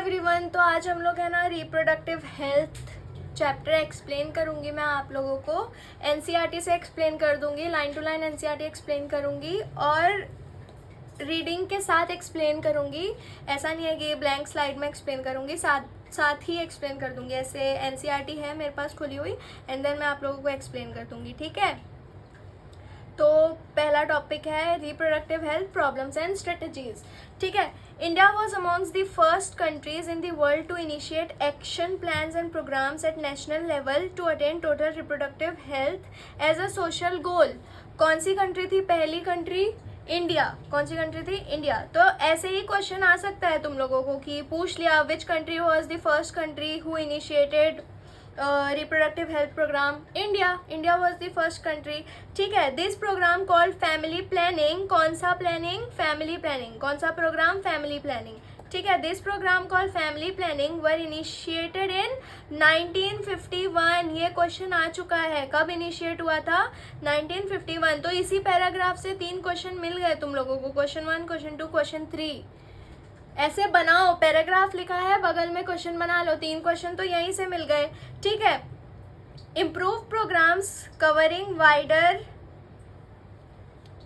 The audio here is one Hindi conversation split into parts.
एवरीवन, तो आज हम लोग है ना रिप्रोडक्टिव हेल्थ चैप्टर एक्सप्लेन करूंगी मैं आप लोगों को। एनसीईआरटी से एक्सप्लेन कर दूंगी, line to line NCERT explain करूंगी और रीडिंग के साथ एक्सप्लेन करूंगी। ऐसा नहीं है कि ब्लैंक स्लाइड में एक्सप्लेन करूंगी, साथ ही एक्सप्लेन कर दूंगी। ऐसे एनसीईआरटी है मेरे पास खुली हुई एंड देन मैं आप लोगों को एक्सप्लेन कर दूंगी, ठीक है। तो पहला टॉपिक है reproductive health problems and strategies, ठीक है। India was amongst the first countries in the world to initiate action plans and programmes at national level to attain total reproductive health as a social goal. कौन सी कंट्री थी पहली कंट्री? इंडिया। कौन सी कंट्री थी? इंडिया। तो ऐसे ही क्वेश्चन आ सकता है तुम लोगों को कि पूछ लिया which country was the first country who initiated reproductive health programme. India was the first country, ठीक है। This programme called family planning. कौन सा प्लानिंग? Family planning. कौन सा प्रोग्राम? फैमिली प्लानिंग, ठीक है। This programme called family planning were initiated in 1951। ये क्वेश्चन आ चुका है। कब इनिशिएट हुआ था? 1951। तो इसी पैराग्राफ से 3 क्वेश्चन मिल गए तुम लोगों को, क्वेश्चन 1, क्वेश्चन 2, क्वेश्चन 3। ऐसे बनाओ, पैराग्राफ लिखा है बगल में क्वेश्चन बना लो। 3 क्वेश्चन तो यहीं से मिल गए, ठीक है। Improve programmes covering wider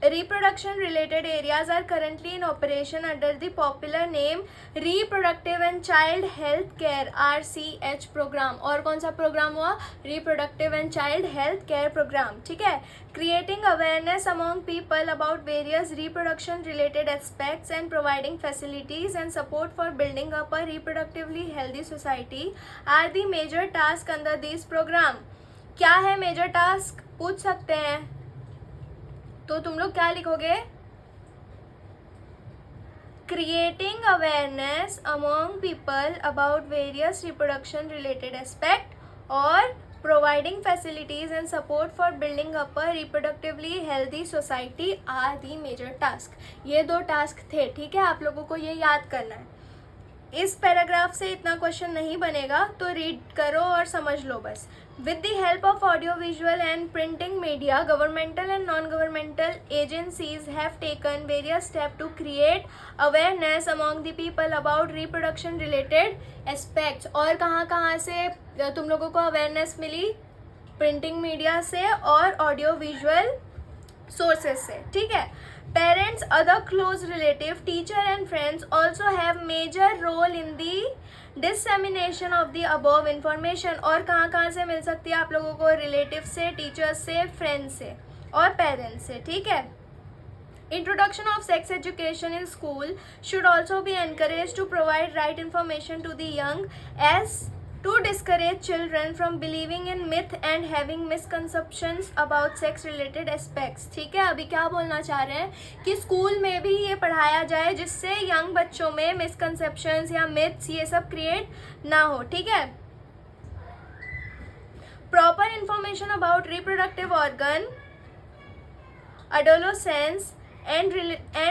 reproduction related areas are currently in operation under the popular name reproductive and child health care RCH program। और कौन सा प्रोग्राम हुआ? reproductive and child health care program, ठीक है। creating awareness among people about various reproduction related aspects and providing facilities and support for building up a reproductively healthy society are the major task under this program। क्या है मेजर टास्क? पूछ सकते हैं, तो तुम लोग क्या लिखोगे? Creating awareness among people about various reproduction related aspect और providing facilities and support for building up a reproductively healthy society are the major task. ये 2 टास्क थे, ठीक है। आप लोगों को ये याद करना है। इस पैराग्राफ से इतना क्वेश्चन नहीं बनेगा, तो रीड करो और समझ लो बस। With the help of audiovisual and printing media, governmental and non-governmental agencies have taken various steps to create awareness among the people about reproduction related aspects। और कहाँ से तुम लोगों को awareness मिली? प्रिंटिंग मीडिया से और ऑडियो विजुअल सोर्सेस से, ठीक है। Parents, other close relative, teacher and friends also have major role in the dissemination of the above information. और कहाँ से मिल सकती है आप लोगों को? रिलेटिव से, टीचर्स से, फ्रेंड्स से और पेरेंट्स से, ठीक है। Introduction of sex education in school should also be encouraged to provide right information to the young as to discourage children from believing in myth and having misconceptions about sex related aspects, ठीक है। अभी क्या बोलना चाह रहे हैं कि स्कूल में भी ये पढ़ाया जाए जिससे यंग बच्चों में मिसकंसेप्शंस या मिथ्स ये सब क्रिएट ना हो, ठीक है। Proper information about reproductive organ, adolescence and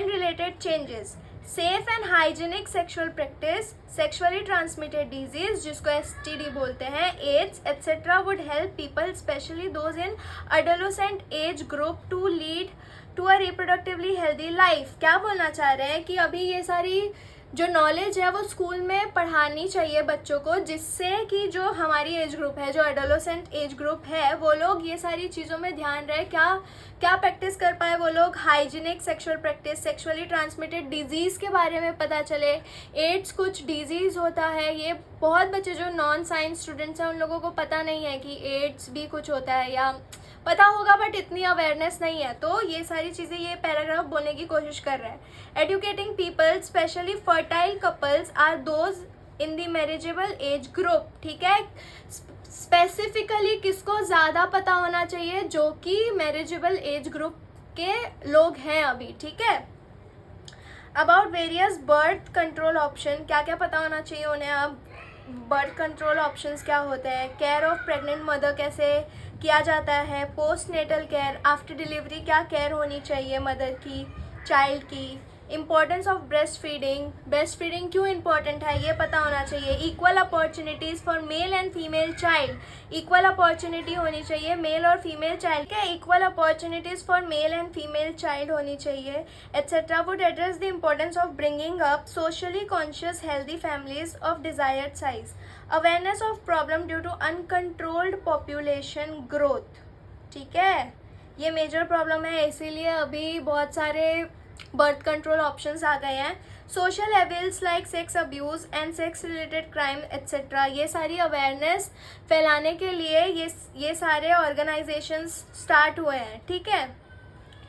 related changes, safe and hygienic sexual practice, sexually transmitted disease जिसको STD बोलते हैं, AIDS etc. would help people, especially those in adolescent age group, to lead to a reproductively healthy life। क्या बोलना चाह रहे हैं कि अभी ये सारी जो नॉलेज है वो स्कूल में पढ़ानी चाहिए बच्चों को, जिससे कि जो हमारी एज ग्रुप है, जो एडोलेसेंट एज ग्रुप है, वो लोग ये सारी चीज़ों में ध्यान रहे। क्या प्रैक्टिस कर पाए वो लोग? Hygienic sexual practice, sexually transmitted disease के बारे में पता चले। एड्स कुछ डिजीज़ होता है, ये बहुत बच्चे जो नॉन साइंस स्टूडेंट्स हैं उन लोगों को पता नहीं है कि एड्स भी कुछ होता है, या पता होगा बट इतनी अवेयरनेस नहीं है। तो ये सारी चीज़ें ये पैराग्राफ बोलने की कोशिश कर रहा है। Educating people, specially fertile couples are those in the marriageable age group, ठीक है। स्पेसिफिकली किसको ज़्यादा पता होना चाहिए? जो कि मैरिजेबल एज ग्रुप के लोग हैं अभी, ठीक है। About various birth control option, क्या क्या पता होना चाहिए उन्हें? अब बर्थ कंट्रोल ऑप्शंस क्या होते हैं? केयर ऑफ प्रेग्नेंट मदर कैसे किया जाता है? Postnatal care, after delivery क्या केयर होनी चाहिए मदर की, चाइल्ड की, इंपॉर्टेंस ऑफ ब्रेस्ट फीडिंग क्यों इंपॉर्टेंट है ये पता होना चाहिए। Equal opportunities for male and female child, equal opportunity होनी चाहिए मेल और फीमेल चाइल्ड के, equal opportunities for male and female child होनी चाहिए etcetera. Would address the importance of bringing up socially conscious healthy families of desired size, awareness of problem due to uncontrolled population growth. ठीक है, ये मेजर प्रॉब्लम है, इसीलिए अभी बहुत सारे बर्थ कंट्रोल ऑप्शंस आ गए हैं। Social evils like sex abuse and sex related crime etcetera, ये सारी अवेयरनेस फैलाने के लिए ये सारे ऑर्गेनाइजेशंस स्टार्ट हुए हैं। ठीक है,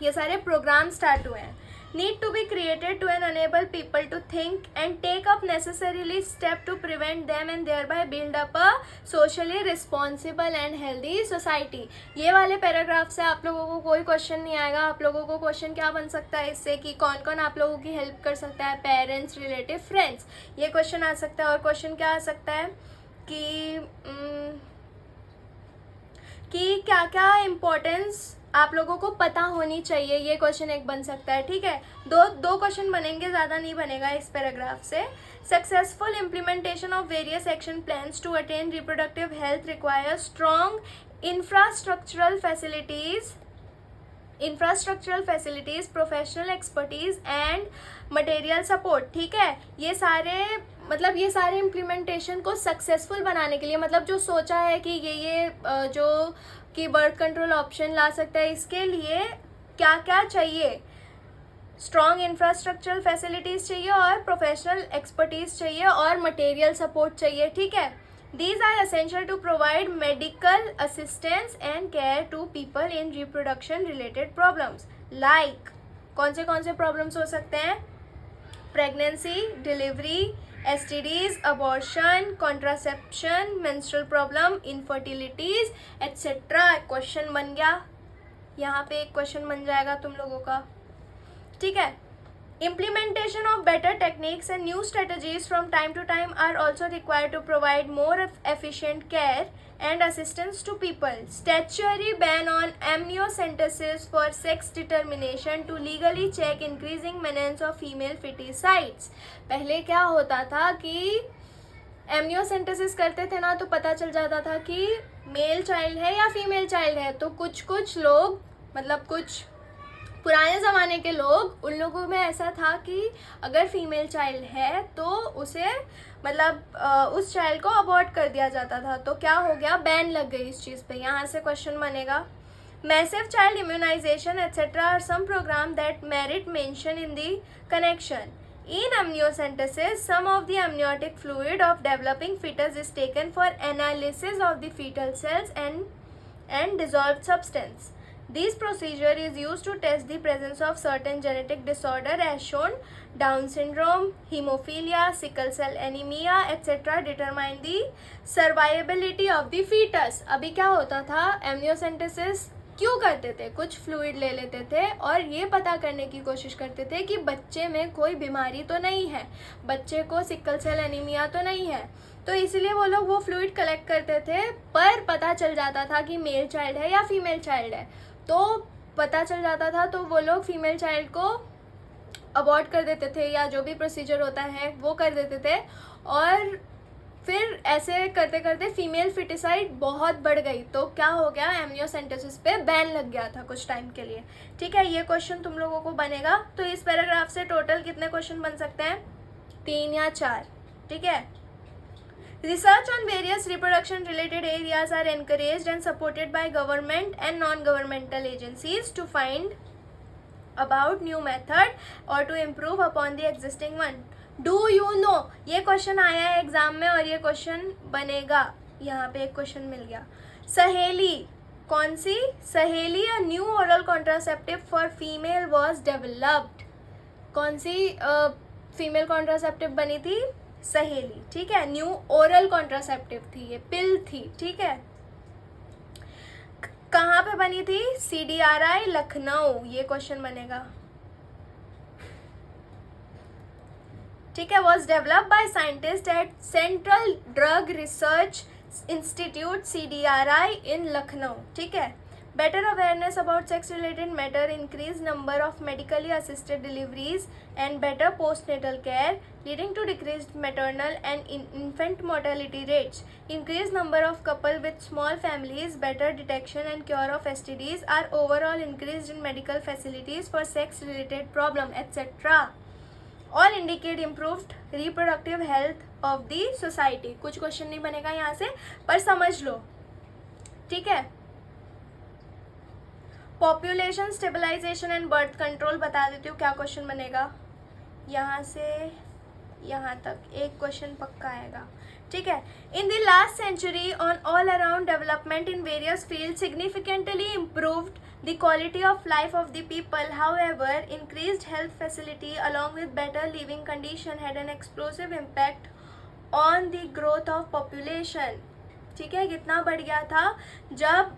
ये सारे प्रोग्राम स्टार्ट हुए हैं। Need to be created to enable people to think and take up necessarily step to prevent them and thereby build up a socially responsible and healthy society। ये वाले पैराग्राफ से आप लोगों को कोई क्वेश्चन नहीं आएगा। आप लोगों को क्वेश्चन क्या बन सकता है इससे कि कौन कौन आप लोगों की हेल्प कर सकता है, पेरेंट्स, रिलेटिव, फ्रेंड्स, ये क्वेश्चन आ सकता है। और क्वेश्चन क्या आ सकता है कि क्या क्या इम्पोर्टेंस आप लोगों को पता होनी चाहिए, ये क्वेश्चन एक बन सकता है। ठीक है, दो क्वेश्चन बनेंगे, ज़्यादा नहीं बनेगा इस पैराग्राफ से। Successful implementation of various action plans to attain reproductive health requires strong infrastructural facilities, professional expertise and material support. ठीक है, ये सारे इम्प्लीमेंटेशन को सक्सेसफुल बनाने के लिए, मतलब जो सोचा है कि ये जो कि बर्थ कंट्रोल ऑप्शन ला सकता है, इसके लिए क्या क्या चाहिए, स्ट्रॉन्ग इंफ्रास्ट्रक्चरल फैसिलिटीज़ चाहिए और प्रोफेशनल एक्सपर्टीज़ चाहिए और मटेरियल सपोर्ट चाहिए। ठीक है, these are essential to provide medical assistance and care to people in reproduction related problems. Like कौन से प्रॉब्लम्स हो सकते हैं? Pregnancy, delivery, STDs, abortion, contraception, menstrual problem, infertilities etcetera. Question बन गया, यहाँ पे एक क्वेश्चन बन जाएगा तुम लोगों का। ठीक है, implementation of better techniques and new strategies from time to time are also required to provide more efficient care and assistance to people. Statutory ban on amniocentesis for sex determination to legally check increasing menace of female feticides। पहले क्या होता था कि एमनियोसेंटेसिस करते थे ना, तो पता चल जाता था कि मेल चाइल्ड है या फीमेल चाइल्ड है। तो कुछ लोग, मतलब कुछ पुराने ज़माने के लोग, उन लोगों में ऐसा था कि अगर फीमेल चाइल्ड है तो उसे उस चाइल्ड को अबॉर्ट कर दिया जाता था। तो क्या हो गया, बैन लग गई इस चीज़ पे। यहाँ से क्वेश्चन बनेगा। Massive child immunisation etcetera are some programme that merit mention in the connection. In amniocentesis, some of the amniotic fluid of developing fetus is taken for analysis of the fetal cells and dissolved substance. This procedure is used to test the presence of certain genetic disorder as shown Down syndrome, hemophilia, sickle cell anemia, etc. determine the survivability of the fetus। अभी क्या होता था, amniocentesis क्यों करते थे? कुछ फ्लूइड ले लेते थे और ये पता करने की कोशिश करते थे कि बच्चे में कोई बीमारी तो नहीं है, बच्चे को सिकल सेल एनीमिया तो नहीं है। तो इसलिए वो लोग वो फ्लूइड कलेक्ट करते थे, पर पता चल जाता था कि मेल चाइल्ड है या फीमेल चाइल्ड है। तो पता चल जाता था तो वो लोग फीमेल चाइल्ड को अबॉर्ट कर देते थे या जो भी प्रोसीजर होता है वो कर देते थे। और फिर ऐसे करते करते फीमेल फिटिसाइड बहुत बढ़ गई। तो क्या हो गया, एमनियोसेंटेसिस पे बैन लग गया था कुछ टाइम के लिए। ठीक है, ये क्वेश्चन तुम लोगों को बनेगा। तो इस पैराग्राफ से टोटल कितने क्वेश्चन बन सकते हैं? 3 या 4। ठीक है, research on various reproduction related areas are encouraged and supported by government and non governmental agencies to find about new method और to improve upon the existing one. Do you know, ये क्वेश्चन आया है एग्जाम में और ये क्वेश्चन बनेगा। यहाँ पे एक क्वेश्चन मिल गया। सहेली, कौन सी सहेली? A new oral contraceptive for female was developed. कौन सी फीमेल कॉन्ट्रासेप्टिव बनी थी? सहेली। ठीक है, न्यू ओरल कॉन्ट्रासेप्टिव थी, ये पिल थी। ठीक है, कहाँ पे बनी थी? CDRI लखनऊ, ये क्वेश्चन बनेगा। ठीक है, was developed by scientist at central drug research institute CDRI इन लखनऊ। ठीक है, better awareness about sex related matter, increased number of medically assisted deliveries and better postnatal care leading to decreased maternal and infant mortality rates, increased number of couple with small families, better detection and cure of STDs are overall increased in medical facilities for sex related problem, etc. all indicate improved reproductive health of the society. कुछ क्वेश्चन नहीं बनेगा यहाँ से, पर समझ लो, ठीक है. Population stabilisation and birth control बता देती हूँ क्या क्वेश्चन बनेगा. यहाँ से यहाँ तक एक क्वेश्चन पक्का आएगा, ठीक है. In the last century on all around development in various field significantly improved the quality of life of the people. However, increased health facility along with better living condition had an explosive impact on the growth of population. ठीक है, कितना बढ़ गया था. जब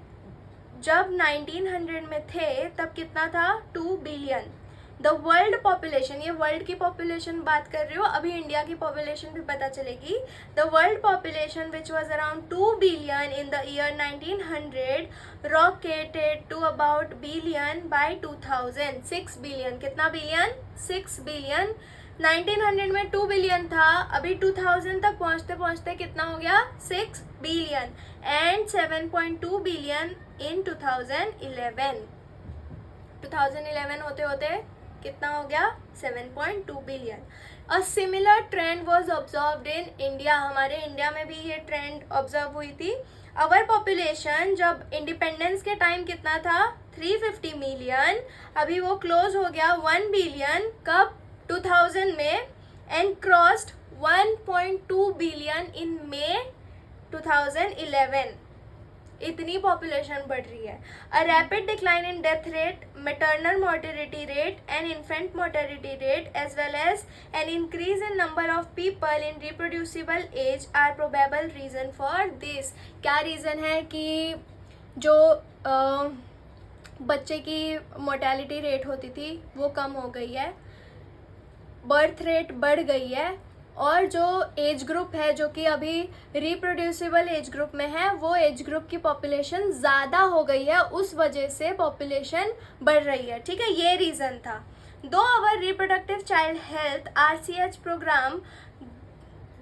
1900 में थे तब कितना था, 2 बिलियन. द वर्ल्ड पॉपुलेशन, ये वर्ल्ड की पॉपुलेशन बात कर रही हो, अभी इंडिया की पॉपुलेशन भी पता चलेगी. The world population which was around 2 billion in the year 1900 rocketed to about billion by 2000. 6 billion, कितना बिलियन, 6 बिलियन. 1900 में 2 बिलियन था, अभी 2000 तक पहुंचते पहुंचते कितना हो गया, 6 बिलियन एंड 7.2 बिलियन इन 2011. 2011 होते होते कितना हो गया, 7.2 billion. A similar trend was observed in India. हमारे इंडिया में भी ये ट्रेंड ऑब्जर्व हुई थी. अवर पॉपुलेशन जब इंडिपेंडेंस के टाइम कितना था, 350 मिलियन, अभी वो क्लोज हो गया 1 बिलियन कब, 2000 में, and crossed 1.2 billion in May 2011. इतनी पॉपुलेशन बढ़ रही है. A rapid decline in death rate, maternal mortality rate and infant mortality rate as well as an increase in number of people in reproducible age are probable reason for this. क्या रीज़न है कि जो बच्चे की मोर्टेलिटी रेट होती थी वो कम हो गई है, बर्थ रेट बढ़ गई है, और जो एज ग्रुप है जो कि अभी रिप्रोड्यूसिबल एज ग्रुप में है, वो एज ग्रुप की पॉपुलेशन ज़्यादा हो गई है, उस वजह से पॉपुलेशन बढ़ रही है. ठीक है, ये रीज़न था. दो our reproductive child health RCH programme,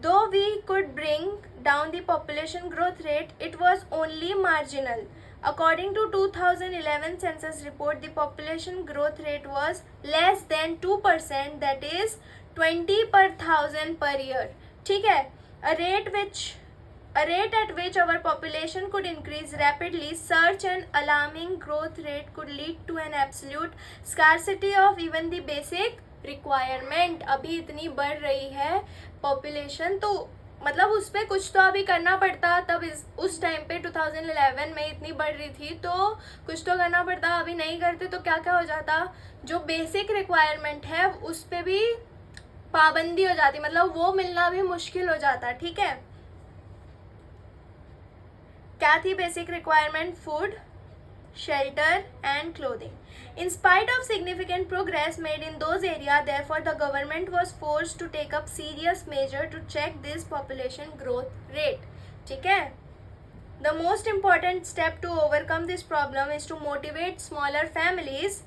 though we could bring down the population growth rate, it was only marginal. According to 2011 census report, the population growth rate was less than 2%, that is 20 per 1000 per year. ठीक है, a rate at which our population could increase rapidly, such an alarming growth rate could lead to an absolute scarcity of even the basic requirement. अभी इतनी बढ़ रही है पॉपुलेशन, तो मतलब उस पर कुछ तो अभी करना पड़ता. तब उस टाइम पे 2011 में इतनी बढ़ रही थी तो कुछ तो करना पड़ता. अभी नहीं करते तो क्या क्या हो जाता, जो बेसिक रिक्वायरमेंट है उस पर भी पाबंदी हो जाती, मतलब वो मिलना भी मुश्किल हो जाता. ठीक है, क्या थी basic requirement? Food, shelter and clothing. In spite of significant progress made in those areas, therefore the government was forced to take up serious measure to check this population growth rate. ठीक है, the most important step to overcome this problem is to motivate smaller families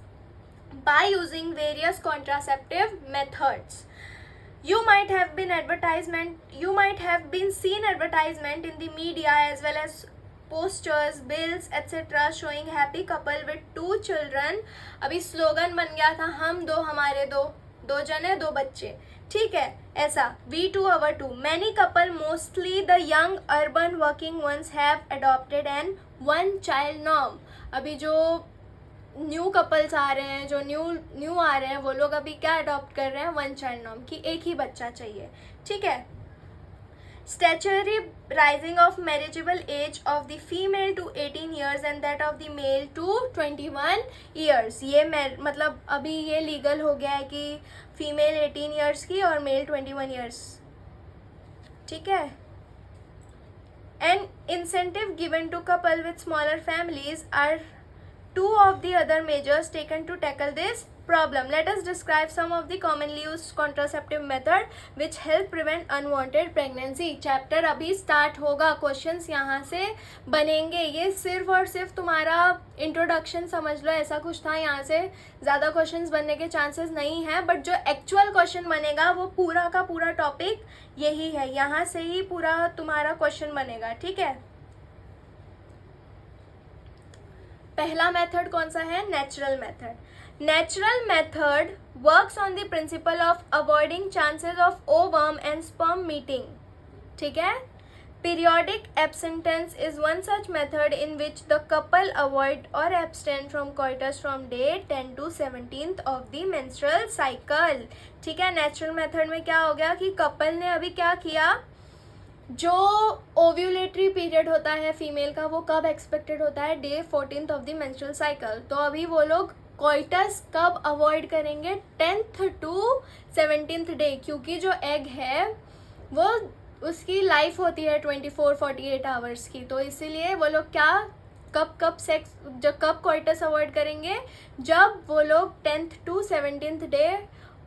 by using various contraceptive methods. You might have been seen advertisement in the media as well as posters, bills, etc. showing happy couple with 2 children. अभी स्लोगन बन गया था, हम दो हमारे दो, 2 जने 2 बच्चे. ठीक है, ऐसा we two our two. Many couple, mostly the young urban working ones, have adopted an one child norm. अभी जो न्यू कपल्स आ रहे हैं, जो न्यू आ रहे हैं, वो लोग अभी क्या अडॉप्ट कर रहे हैं? 1 चाइल्ड नॉर्म, कि एक ही बच्चा चाहिए. ठीक है. Statutory rising of marriageable age of the female to 18 years and that of the male to 21 years. ये मतलब अभी ये लीगल हो गया है कि फीमेल 18 years की और मेल 21 years. ठीक है. An incentive given to couple with smaller families are 2 of the other measures taken to tackle this problem. Let us describe some of the commonly used contraceptive method which help prevent unwanted pregnancy. Chapter अभी स्टार्ट होगा, क्वेश्चंस यहाँ से बनेंगे. ये सिर्फ और सिर्फ तुम्हारा इंट्रोडक्शन समझ लो, ऐसा कुछ था. यहाँ से ज़्यादा क्वेश्चंस बनने के चांसेस नहीं है, बट जो एक्चुअल क्वेश्चन बनेगा वो पूरा का पूरा टॉपिक यही है. यहाँ से ही पूरा तुम्हारा क्वेश्चन बनेगा. ठीक है. पहला मेथड कौन सा है? Natural method. Natural method works on the principle of avoiding chances of ovum and sperm meeting. ठीक है. Periodic abstinence is one such method in which the couple avoid or abstain from coitus from day 10 to 17th of the menstrual cycle. ठीक है. नेचुरल मेथड में क्या हो गया कि कपल ने अभी क्या किया, जो ओव्यूलेटरी पीरियड होता है फीमेल का वो कब एक्सपेक्टेड होता है? Day 14th of the menstrual cycle. तो अभी वो लोग कोइटस कब अवॉइड करेंगे? 10th टू 17th डे, क्योंकि जो एग है वो उसकी लाइफ होती है 24-48 आवर्स की. तो इसीलिए वो लोग क्या कब सेक्स कब कोइटस अवॉइड करेंगे? जब वो लोग 10th to 17th day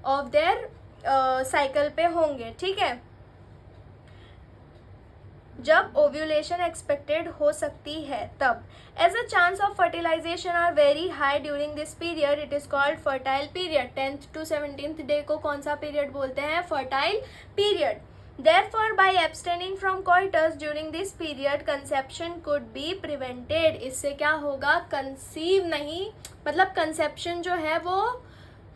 of their cycle पे होंगे. ठीक है. जब ओव्यूलेशन एक्सपेक्टेड हो सकती है तब. As a chance of fertilization are very high during this period, it is called fertile period. 10th to 17th day को कौन सा पीरियड बोलते हैं? Fertile period. Therefore, by abstaining from coitus during this period, conception could be prevented. इससे क्या होगा? कंसीव नहीं, मतलब कंसेप्शन जो है वो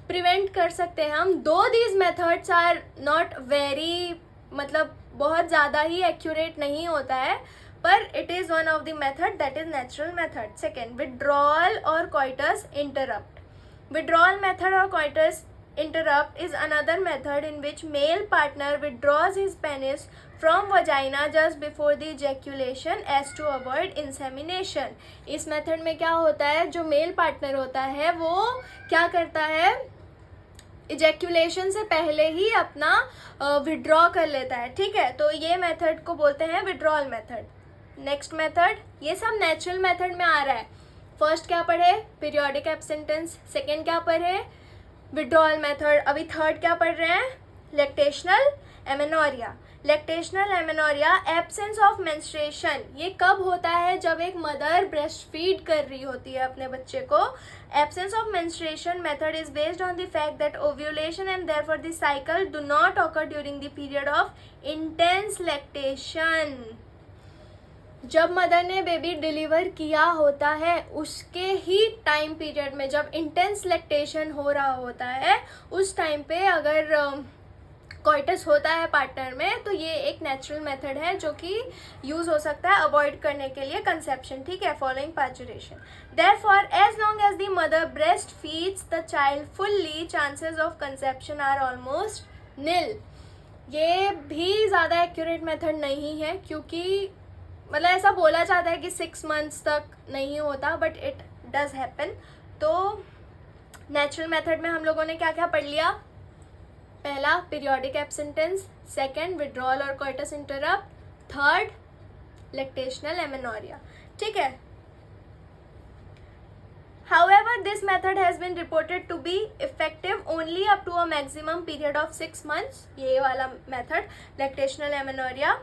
प्रिवेंट कर सकते हैं हम. Though these methods are not very, मतलब बहुत ज़्यादा ही एक्यूरेट नहीं होता है, पर it is one of the method that is natural method. Second, withdrawal और कोइटस इंटरप्ट. विड्रॉल मेथड और coitus interrupt is another method in which male partner withdraws his penis from vagina just before the ejaculation as to avoid insemination. इस मेथड में क्या होता है, जो मेल पार्टनर होता है वो क्या करता है, इजैक्यूलेशन से पहले ही अपना विड्रॉ कर लेता है. ठीक है. तो ये मेथड को बोलते हैं विड्रॉल मेथड. नेक्स्ट मेथड, ये सब नेचुरल मेथड में आ रहा है. फर्स्ट क्या पढ़े? Periodic abstinence. सेकेंड क्या पढ़े? Withdrawal method. अभी थर्ड क्या पढ़ रहे हैं? Lactational amenorrhea. Lactational amenorrhea, absence of menstruation. ये कब होता है? जब एक मदर ब्रेस्ट फीड कर रही होती है अपने बच्चे को. Absence of menstruation method is based on the fact that ovulation and therefore the cycle do not occur during the period of intense lactation. जब मदर ने बेबी डिलीवर किया होता है उसके ही टाइम पीरियड में, जब इंटेंस लैक्टेशन हो रहा होता है, उस टाइम पे अगर कोइटस होता है पार्टनर में, तो ये एक नेचुरल मेथड है जो कि यूज हो सकता है अवॉइड करने के लिए कंसेप्शन. ठीक है. Following parturition. Therefore as long as the mother breast feeds the child fully, chances of conception are almost nil. ये भी ज़्यादा एक्यूरेट मेथड नहीं है, क्योंकि मतलब ऐसा बोला जाता है कि 6 months तक नहीं होता, बट इट डज हैपन. तो नेचुरल मेथड में हम लोगों ने क्या क्या पढ़ लिया? पहला पीरियोडिक एब्सेंटेंस, सेकेंड विड्रॉल और coitus interrupt, third lactational amenorrhea. ठीक है. However, this method has been reported to be effective only up to a maximum period of 6 months. ये वाला method lactational amenorrhea.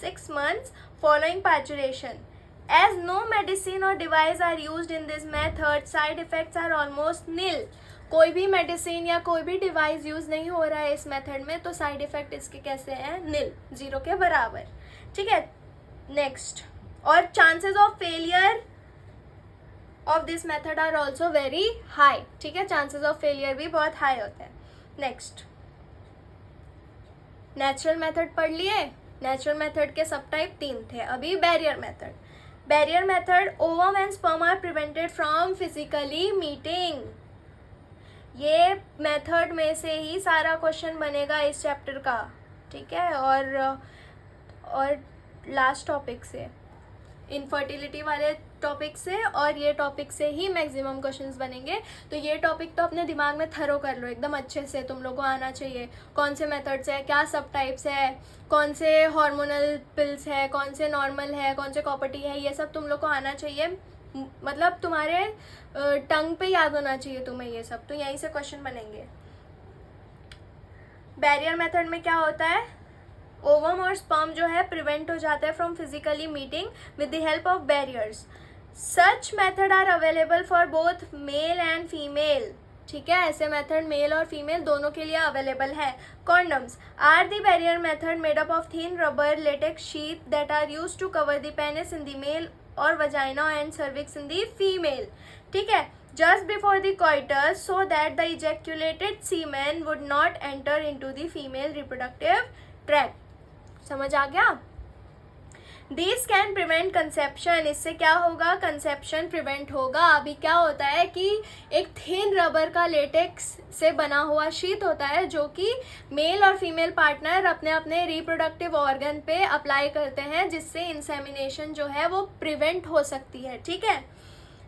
6 months following parturition. As no medicine or device are used in this method, side effects are almost nil. कोई भी मेडिसिन या कोई भी डिवाइस यूज नहीं हो रहा है इस मेथड में, तो साइड इफेक्ट इसके कैसे हैं? नील, जीरो के बराबर. ठीक है. नेक्स्ट, और chances of failure of this method are also very high. ठीक है. चांसेस ऑफ फेलियर भी बहुत हाई होते हैं. नेक्स्ट, नेचुरल मेथड पढ़ लिए. नेचुरल मेथड के सब टाइप 3 थे. अभी barrier method. Barrier method, ovum and sperm are prevented from physically meeting. ये मेथड में से ही सारा क्वेश्चन बनेगा इस चैप्टर का. ठीक है. और लास्ट टॉपिक से, इनफर्टिलिटी वाले टॉपिक से और ये टॉपिक से ही मैक्सिमम क्वेश्चंस बनेंगे. तो ये टॉपिक तो अपने दिमाग में थरो कर लो एकदम अच्छे से. तुम लोग को आना चाहिए कौन से मेथड्स है, क्या सब टाइप्स है, कौन से हार्मोनल पिल्स है, कौन से नॉर्मल है, कौन से कॉपर्टी है, ये सब तुम लोग को आना चाहिए. मतलब तुम्हारे टंग पे याद होना चाहिए तुम्हें ये सब, तो यहीं से क्वेश्चन बनेंगे। बैरियर मेथड में क्या होता है, ओवम और स्पर्म जो है प्रिवेंट हो जाता है from physically meeting with the help of barriers. Such method are available for both male and female, ठीक है, ऐसे मेथड मेल और फीमेल दोनों के लिए अवेलेबल है। Condoms are the barrier method made up of thin rubber latex sheet that are used to cover the penis in the male और vagina and cervix in the female, ठीक है, just before the coitus so that the ejaculated semen would not enter into the female reproductive tract। समझ आ गया? These can prevent conception, इससे क्या होगा, कंसेप्शन प्रिवेंट होगा। अभी क्या होता है कि एक थिन रबर का लेटेक्स से बना हुआ शीट होता है जो कि मेल और फीमेल पार्टनर अपने अपने रिप्रोडक्टिव ऑर्गन पे अप्लाई करते हैं, जिससे इंसेमिनेशन जो है वो प्रिवेंट हो सकती है, ठीक है।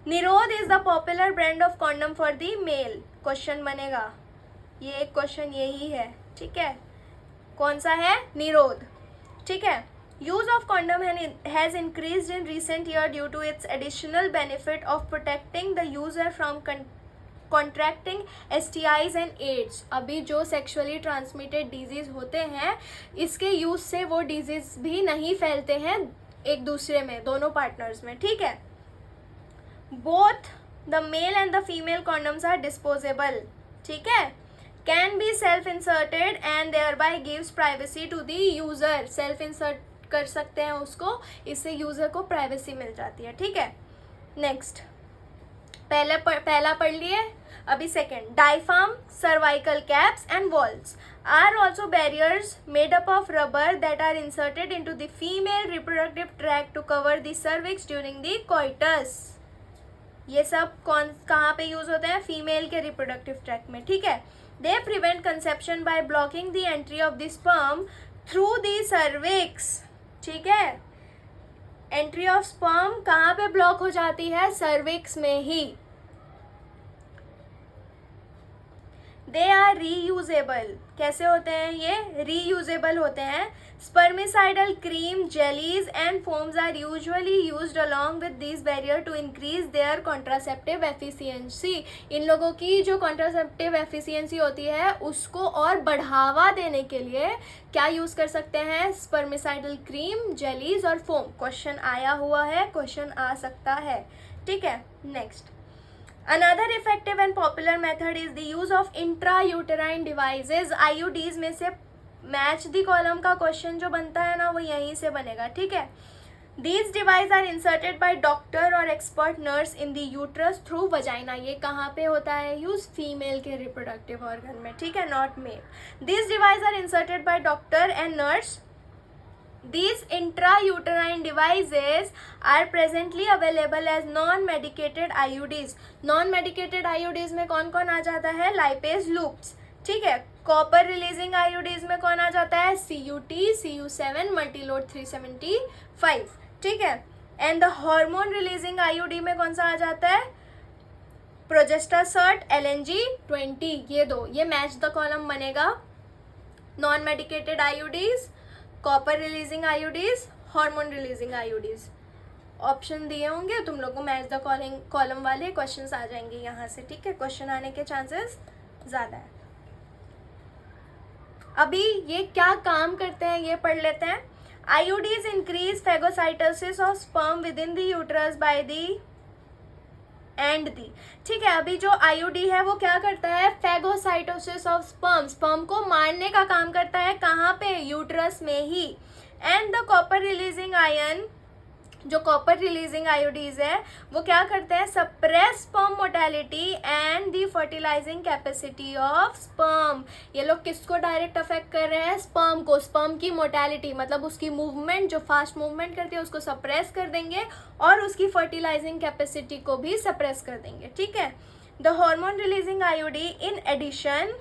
Nirodh is the popular brand of condom for the male, question बनेगा, ये एक क्वेश्चन यही है, ठीक है, कौन सा है, निरोध, ठीक है। Use of condom has increased in recent year due to its additional benefit of protecting the user from contracting STIs and AIDS. अभी जो सेक्सुअली ट्रांसमिटेड डिजीज होते हैं, इसके यूज से वो डिजीज भी नहीं फैलते हैं एक दूसरे में, दोनों पार्टनर्स में, ठीक है। Both the male and the female condoms are disposable, ठीक है, can be self inserted and thereby gives privacy to the user, self insert कर सकते हैं उसको, इससे यूजर को प्राइवेसी मिल जाती है, ठीक है। नेक्स्ट, पहला पढ़ लिए, अभी second, diaphragm, cervical caps and vaults are also barriers made up of rubber that are inserted into the female reproductive tract to cover the cervix during the coitus. ये सब कहाँ पे यूज होते हैं, फीमेल के रिप्रोडक्टिव ट्रैक्ट में, ठीक है। They prevent conception by blocking the entry of the sperm through the cervix, ठीक है, एंट्री ऑफ स्पर्म कहाँ पे ब्लॉक हो जाती है, सर्विक्स में ही। दे आर रीयूजेबल, कैसे होते हैं ये, रीयूजेबल होते हैं। Spermicidal cream, jellies and foams are usually used along with this barrier to increase their contraceptive efficiency. इन लोगों की जो कॉन्ट्रासेप्टिव एफिशिएंसी होती है उसको और बढ़ावा देने के लिए क्या यूज कर सकते हैं, स्पर्मिसाइडल क्रीम, जेलीज और फोम। क्वेश्चन आया हुआ है, क्वेश्चन आ सकता है, ठीक है। Next, Another effective and popular method is the use of intrauterine devices, IUDs में से मैच द कॉलम का क्वेश्चन जो बनता है ना वो यहीं से बनेगा, ठीक है। These devices are inserted by doctor or expert nurse in the uterus through vagina। ये कहाँ पे होता है यूज, फीमेल के रिप्रोडक्टिव ऑर्गन में, ठीक है, not male. These devices are inserted by doctor and nurse। These intrauterine devices are presently available as non-medicated IUDs। Non-medicated IUDs में कौन कौन आ जाता है, लाइपेज लूप्स, ठीक है। कॉपर रिलीजिंग IUDs में कौन आ जाता है, CUT, CU7, मल्टीलोड 375, ठीक है। And the hormone releasing IUD में कौन सा आ जाता है, प्रोजेस्टासर्ट, LNG-20, ये दो, ये मैच द कॉलम बनेगा। Non medicated IUDs, copper releasing IUDs, hormone releasing IUDs, option दिए होंगे तुम लोग को, मैच द कॉलम वाले क्वेश्चंस आ जाएंगे यहाँ से, ठीक है, क्वेश्चन आने के चांसेस ज़्यादा है। अभी ये क्या काम करते हैं ये पढ़ लेते हैं। IUDs increase phagocytosis of sperm with in the uterus by the and the, ठीक है। अभी जो IUD है वो क्या करता है, फेगोसाइटोसिस ऑफ स्पर्म, स्पर्म को मारने का काम करता है, कहाँ पे, यूट्रस में ही। And the copper releasing ion, जो कॉपर रिलीजिंग IUDs है वो क्या करते हैं, suppress sperm motility and the fertilising capacity of sperm. ये लोग किसको डायरेक्ट अफेक्ट कर रहे हैं, स्पर्म को, स्पर्म की मोटेलिटी मतलब उसकी मूवमेंट, जो फास्ट मूवमेंट करती है उसको सप्रेस कर देंगे और उसकी फर्टिलाइजिंग कैपेसिटी को भी सप्रेस कर देंगे, ठीक है। The hormone releasing IUD in addition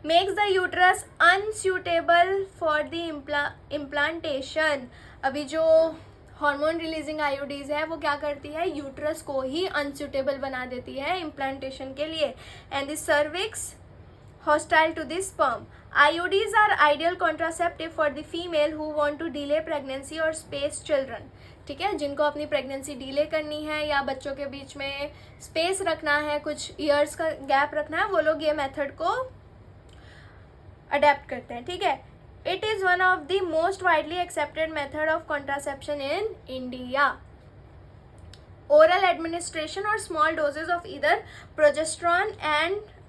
makes the uterus unsuitable for the implantation। अभी जो हार्मोन रिलीजिंग IUDs है वो क्या करती है, यूट्रस को ही अनसूटेबल बना देती है इम्प्लांटेशन के लिए। And the cervix hostile to the sperm। IUDs are ideal contraceptive for the female who want to delay pregnancy or space children, ठीक है, जिनको अपनी प्रेगनेंसी डिले करनी है या बच्चों के बीच में स्पेस रखना है, कुछ ईयर्स का गैप रखना है, वो लोग ये मेथड को अडेप्ट करते हैं, ठीक है। It is one of the most widely accepted method of contraception in India. Oral administration or small doses of either progesterone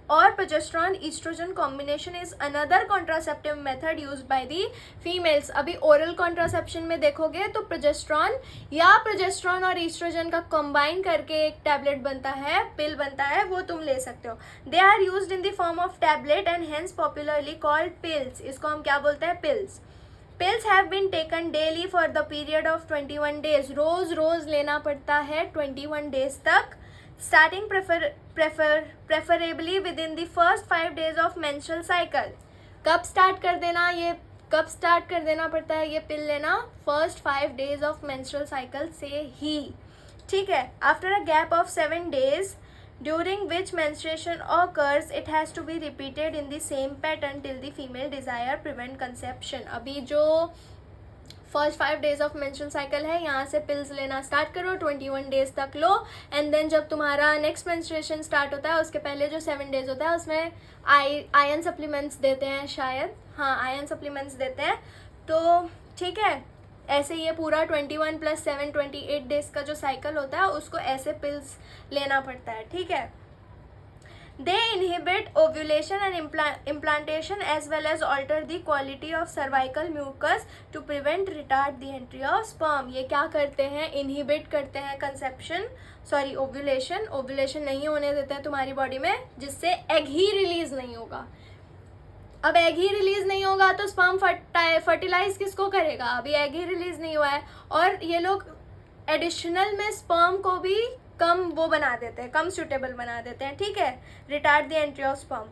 or progesterone estrogen combination is another contraceptive method used by the females। अभी oral contraception में देखोगे तो progesterone या progesterone और estrogen का combine करके एक tablet बनता है, pill बनता है, वो तुम ले सकते हो। They are used in the form of tablet and hence popularly called pills। इसको हम क्या बोलते हैं? pills। Pills have been taken daily for the period of 21 days। रोज लेना पड़ता है 21 days तक, starting preferably within the first 5 days of menstrual cycle। कब स्टार्ट कर देना पड़ता है ये पिल लेना? First 5 days of menstrual cycle से ही, ठीक है। After a gap of 7 days during which menstruation occurs, it has to be repeated in the same pattern till the female desire prevent conception। अभी जो first 5 days of menstrual cycle है, यहाँ से पिल्स लेना स्टार्ट करो, 21 days तक लो, एंड देन जब तुम्हारा नेक्स्ट मेंस्ट्रुएशन स्टार्ट होता है उसके पहले जो 7 days होता है उसमें आयरन सप्लीमेंट्स देते हैं शायद, हाँ आयरन सप्लीमेंट्स देते हैं, तो ठीक है। ऐसे ये पूरा 21 + 7 28 days का जो साइकिल होता है उसको ऐसे पिल्स लेना पड़ता है, ठीक है। They inhibit ovulation and implantation as well as alter the quality of cervical mucus to prevent retard the entry of sperm. ये क्या करते हैं? इनहिबिट करते हैं ओव्यूलेशन नहीं होने देते हैं तुम्हारी बॉडी में, जिससे एग ही रिलीज नहीं होगा। अब एग ही रिलीज नहीं होगा तो स्पर्म फर्टिलाइज किसको करेगा? अभी एग ही रिलीज नहीं हुआ है, और ये लोग एडिशनल में स्पर्म को भी कम वो बना देते हैं, कम सूटेबल बना देते हैं, ठीक है। Retard the entry of sperm.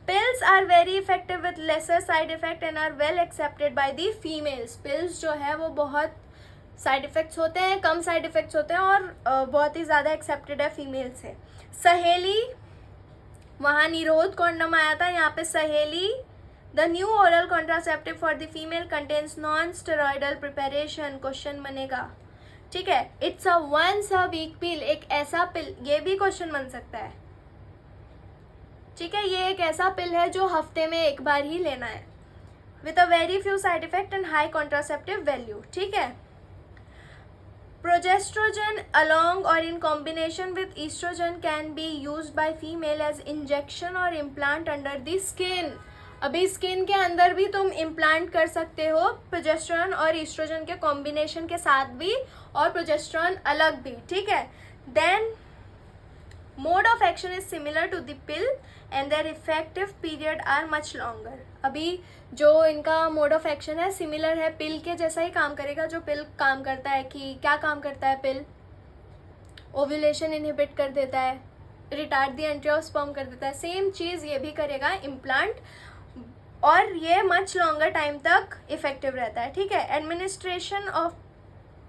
Pills are very effective with lesser side effect and are well accepted by the females. Pills जो है वो बहुत साइड इफेक्ट्स होते हैं, कम साइड इफेक्ट्स होते हैं, और बहुत ही ज़्यादा एक्सेप्टेड है फीमेल से। सहेली, वहाँ निरोध कॉन्डम आया था, यहाँ पे Saheli. The new oral contraceptive for the female contains non steroidal preparation. Question बनेगा, ठीक है। It's a once a week pill. एक ऐसा पिल, ये भी क्वेश्चन बन सकता है, ठीक है। ये एक ऐसा पिल है जो हफ्ते में एक बार ही लेना है, with a very few side effect and high contraceptive value, ठीक है। Progesterone along or in combination with estrogen can be used by female as injection or implant under the skin। अभी स्किन के अंदर भी तुम इम्प्लांट कर सकते हो प्रोजेस्टेरोन और ईस्ट्रोजन के कॉम्बिनेशन के साथ भी, और प्रोजेस्टेरोन अलग भी, ठीक है। Then mode of action is similar to the pill and their effective period are much longer. अभी जो इनका मोड ऑफ एक्शन है सिमिलर है, पिल के जैसा ही काम करेगा जो पिल काम करता है। कि क्या काम करता है पिल? ओव्यूलेशन इनहिबिट कर देता है, retard the entry of sperm कर देता है। सेम चीज़ ये भी करेगा इम्प्लांट, और ये मच लॉन्गर टाइम तक इफेक्टिव रहता है, ठीक है। Administration of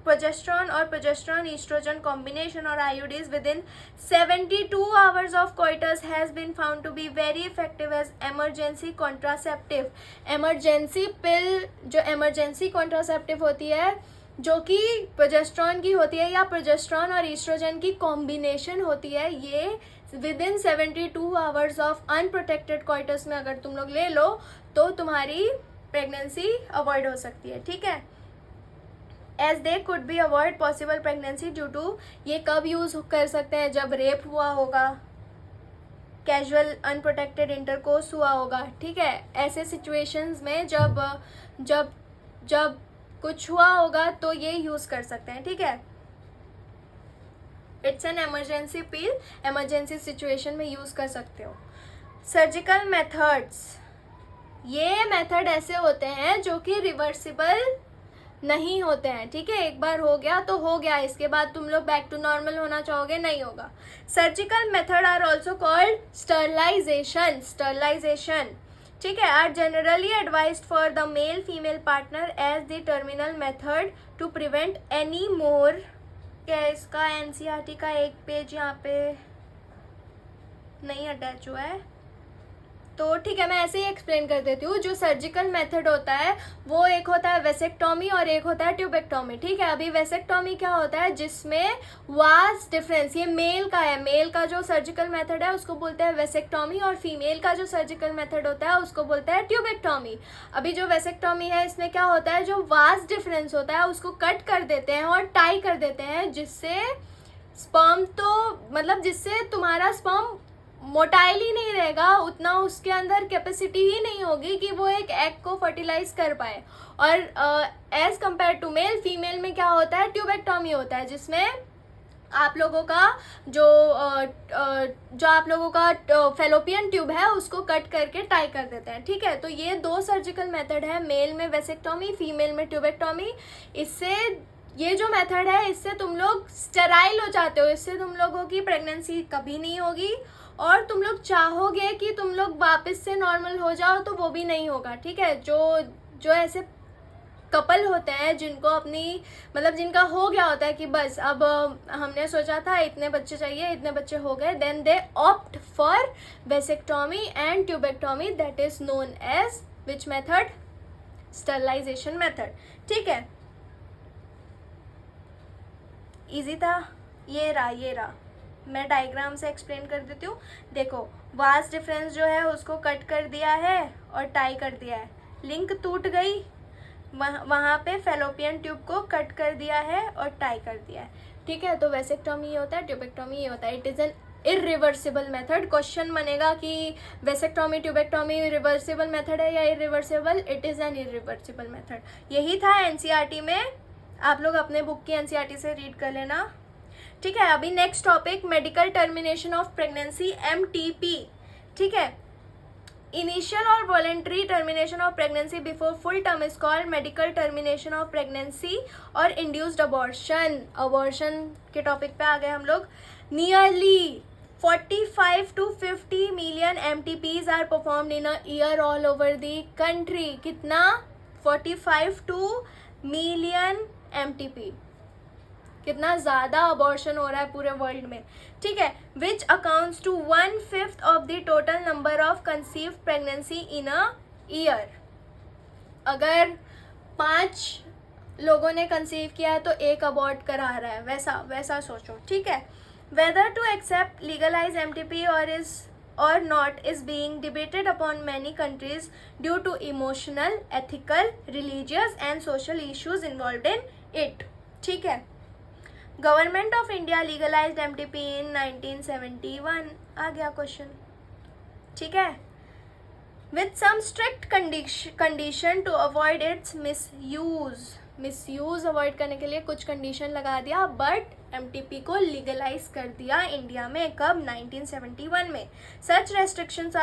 progesterone or progesterone estrogen combination or IUDs within 72 hours of coitus has been found to be very effective as emergency contraceptive। emergency pill जो emergency contraceptive होती है, जो कि प्रोजेस्टेरोन की होती है या प्रोजेस्टेरोन और ईस्ट्रोजन की कॉम्बिनेशन होती है, ये within 72 hours of unprotected coitus में अगर तुम लोग ले लो तो तुम्हारी प्रेगनेंसी अवॉइड हो सकती है, ठीक है। As they could be avoid possible pregnancy due to, ये कब यूज़ कर सकते हैं? जब रेप हुआ होगा, कैजुअल अनप्रोटेक्टेड इंटरकोर्स हुआ होगा, ठीक है। ऐसे सिचुएशंस में जब जब जब कुछ हुआ होगा तो ये यूज़ कर सकते हैं, ठीक है। It's an emergency pill, emergency situation में यूज़ कर सकते हो। सर्जिकल मेथड्स, ये मेथड ऐसे होते हैं जो कि रिवर्सिबल नहीं होते हैं, ठीक है। एक बार हो गया तो हो गया, इसके बाद तुम लोग बैक टू नॉर्मल होना चाहोगे, नहीं होगा। Surgical method are also called sterilization, ठीक है, are generally advised for the male female partner as the terminal method to prevent any more. क्या इसका एनसीईआरटी का एक पेज यहाँ पे नहीं अटैच हुआ है, तो ठीक है, मैं ऐसे ही एक्सप्लेन कर देती हूँ। जो सर्जिकल मेथड होता है वो एक होता है वेसेक्टॉमी और एक होता है ट्यूबेक्टॉमी, ठीक है। अभी वेसेक्टॉमी क्या होता है, जिसमें वास्ट डिफरेंस, ये मेल का है, मेल का जो सर्जिकल मेथड है उसको बोलते हैं वेसेक्टॉमी, और फीमेल का जो सर्जिकल मेथड होता है उसको बोलते हैं ट्यूबेक्टॉमी। अभी जो वेसेक्टॉमी है इसमें क्या होता है, जो वास्ट डिफरेंस होता है उसको कट कर देते हैं और टाई कर देते हैं, जिससे स्पर्म तो मतलब जिससे तुम्हारा स्पर्म मोटाइल ही नहीं रहेगा, उतना उसके अंदर कैपेसिटी ही नहीं होगी कि वो एक एग को फर्टिलाइज कर पाए। और as compare to male, female में क्या होता है, ट्यूबेक्टॉमी होता है, जिसमें आप लोगों का जो आप लोगों का फेलोपियन ट्यूब है उसको कट करके टाई कर देते हैं, ठीक है। तो ये दो सर्जिकल मेथड है, मेल में वेसेक्टॉमी, फीमेल में ट्यूबेक्टॉमी। इससे ये जो मेथड है इससे तुम लोग स्टेराइल हो जाते हो, इससे तुम लोगों की प्रेगनेंसी कभी नहीं होगी, और तुम लोग चाहोगे कि तुम लोग वापस से नॉर्मल हो जाओ तो वो भी नहीं होगा, ठीक है। जो ऐसे कपल होते हैं जिनको अपनी मतलब जिनका हो गया होता है कि बस अब हमने सोचा था इतने बच्चे चाहिए, इतने बच्चे हो गए, then they opt for vasectomy and tubectomy, that is known as which method, sterilization method, ठीक है। इजी था, ये रहा, मैं डायग्राम से एक्सप्लेन कर देती हूँ। देखो, वास्ट डिफरेंस जो है उसको कट कर दिया है और टाई कर दिया है, लिंक टूट गई, वहाँ पे फेलोपियन ट्यूब को कट कर दिया है और टाई कर दिया है, ठीक है। तो वेसेक्टॉमी ये होता है, ट्यूबेक्टॉमी ये होता है। It is an irreversible method. Question बनेगा कि वेसेक्टॉमी ट्यूबेक्टॉमी रिवर्सिबल मेथड है या irreversible, it is an irreversible method. यही था एनसीईआरटी में, आप लोग अपने बुक की एनसीईआरटी से रीड कर लेना, ठीक है। अभी next topic, medical termination of pregnancy, MTP, ठीक है। इनिशियल और voluntary termination of pregnancy before full term is called medical termination of pregnancy और इंड्यूस्ड अबॉर्शन। अबॉर्शन के टॉपिक पे आ गए हम लोग। Nearly 45 to 50 million MTPs are performed in a year all over the country. कितना? 45 to million MTP। कितना ज़्यादा अबॉर्शन हो रहा है पूरे वर्ल्ड में, ठीक है। Which accounts to 1/5 of the total number of conceive pregnancy in a year. अगर 5 लोगों ने कंसीव किया है तो एक अबॉर्ट करा रहा है, वैसा सोचो, ठीक है। Whether to accept legalize MTP or not is being debated upon many countries due to emotional, ethical, religious and social issues involved in it, ठीक है। Government of India legalized MTP in 1971, आ गया क्वेश्चन, ठीक है। With some strict condition to avoid its misuse avoid करने के लिए कुछ कंडीशन लगा दिया, बट MTP को लीगलाइज कर दिया इंडिया में। कब? 1971 में। सच restrictions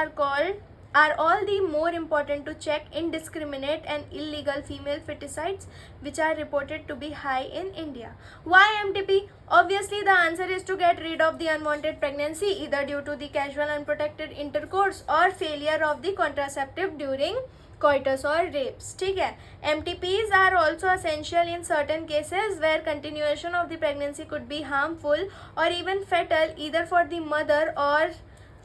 are all the more important to check indiscriminate and illegal female feticides which are reported to be high in India. Why MTP? Obviously the answer is to get rid of the unwanted pregnancy either due to the casual unprotected intercourse or failure of the contraceptive during coitus or rapes, ठीक है। MTPs are also essential in certain cases where continuation of the pregnancy could be harmful or even fatal either for the mother or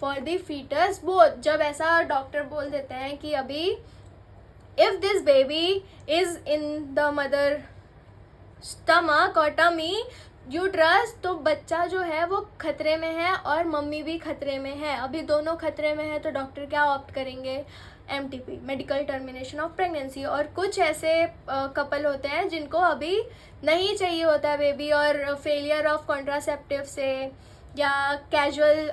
for the foetus बोथ। जब ऐसा डॉक्टर बोल देते हैं कि अभी if this baby is in the mother stomach और टमी यूट्रस, तो बच्चा जो है वो खतरे में है और मम्मी भी खतरे में है, अभी दोनों खतरे में है, तो डॉक्टर क्या ऑप्ट करेंगे? MTP, medical termination of pregnancy. और कुछ ऐसे कपल होते हैं जिनको अभी नहीं चाहिए होता है बेबी और फेलियर ऑफ कॉन्ट्रासेप्टिव से या कैजुअल